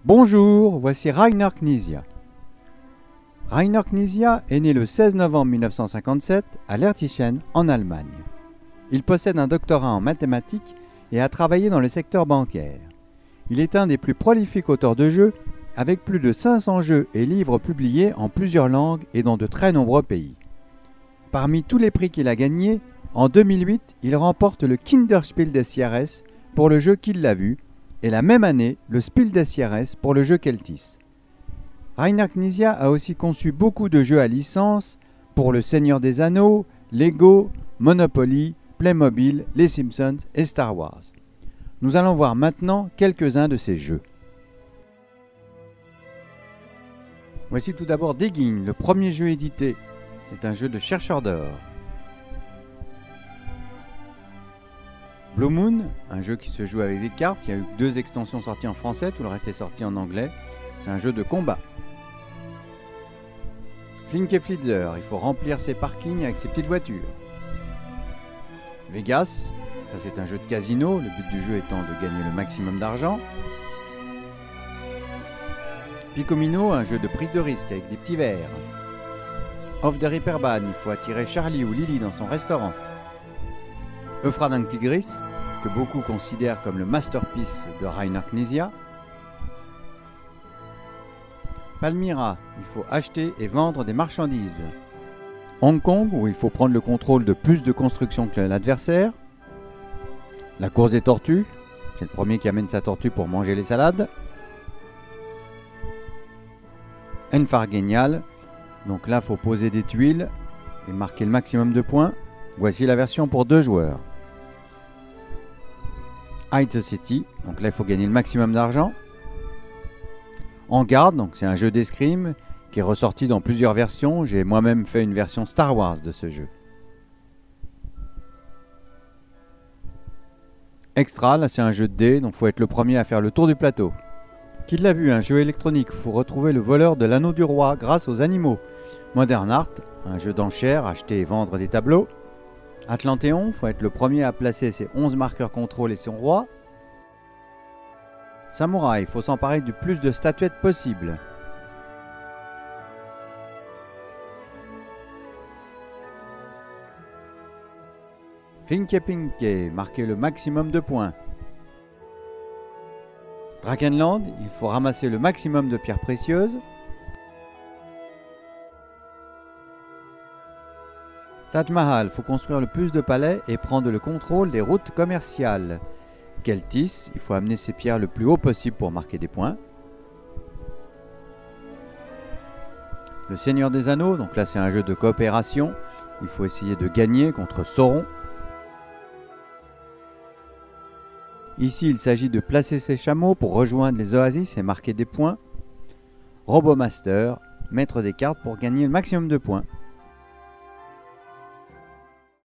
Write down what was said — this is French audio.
Bonjour, voici Rainer Knizia. Rainer Knizia est né le 16 novembre 1957 à Lertichen, en Allemagne. Il possède un doctorat en mathématiques et a travaillé dans le secteur bancaire. Il est un des plus prolifiques auteurs de jeux, avec plus de 500 jeux et livres publiés en plusieurs langues et dans de très nombreux pays. Parmi tous les prix qu'il a gagnés, en 2008, il remporte le Kinderspiel des Jahres pour le jeu Qui l'a vu, et la même année, le Spiel des Jahres pour le jeu Keltis. Rainer Knizia a aussi conçu beaucoup de jeux à licence pour Le Seigneur des Anneaux, Lego, Monopoly, Playmobil, Les Simpsons et Star Wars. Nous allons voir maintenant quelques-uns de ces jeux. Voici tout d'abord Digging, le premier jeu édité. C'est un jeu de chercheur d'or. Blue Moon, un jeu qui se joue avec des cartes. Il y a eu 2 extensions sorties en français, tout le reste est sorti en anglais. C'est un jeu de combat. Flinke Flitzer, il faut remplir ses parkings avec ses petites voitures. Vegas, ça c'est un jeu de casino, le but du jeu étant de gagner le maximum d'argent. Picomino, un jeu de prise de risque avec des petits verres. Off the Reeperbahn, il faut attirer Charlie ou Lily dans son restaurant. Euphradan Tigris, que beaucoup considèrent comme le masterpiece de Rainer Knizia. Palmyra, il faut acheter et vendre des marchandises. Hong Kong, où il faut prendre le contrôle de plus de constructions que l'adversaire. La course des tortues, c'est le premier qui amène sa tortue pour manger les salades. Enfargenial, donc là il faut poser des tuiles et marquer le maximum de points. Voici la version pour 2 joueurs. Hide the City, donc là il faut gagner le maximum d'argent. En garde, donc c'est un jeu d'escrime qui est ressorti dans plusieurs versions. J'ai moi-même fait une version Star Wars de ce jeu. Extra, là c'est un jeu de dés, donc il faut être le premier à faire le tour du plateau. Qui l'a vu, un jeu électronique, il faut retrouver le voleur de l'anneau du roi grâce aux animaux. Modern Art, un jeu d'enchères, acheter et vendre des tableaux. Atlantéon, il faut être le premier à placer ses 11 marqueurs contrôle et son roi. Samouraï, il faut s'emparer du plus de statuettes possible. Finke Pinke, marquer le maximum de points. Drakenland, il faut ramasser le maximum de pierres précieuses. Taj Mahal, il faut construire le plus de palais et prendre le contrôle des routes commerciales. Keltis, il faut amener ses pierres le plus haut possible pour marquer des points. Le Seigneur des Anneaux, donc là c'est un jeu de coopération, il faut essayer de gagner contre Sauron. Ici il s'agit de placer ses chameaux pour rejoindre les oasis et marquer des points. Robomaster, mettre des cartes pour gagner le maximum de points.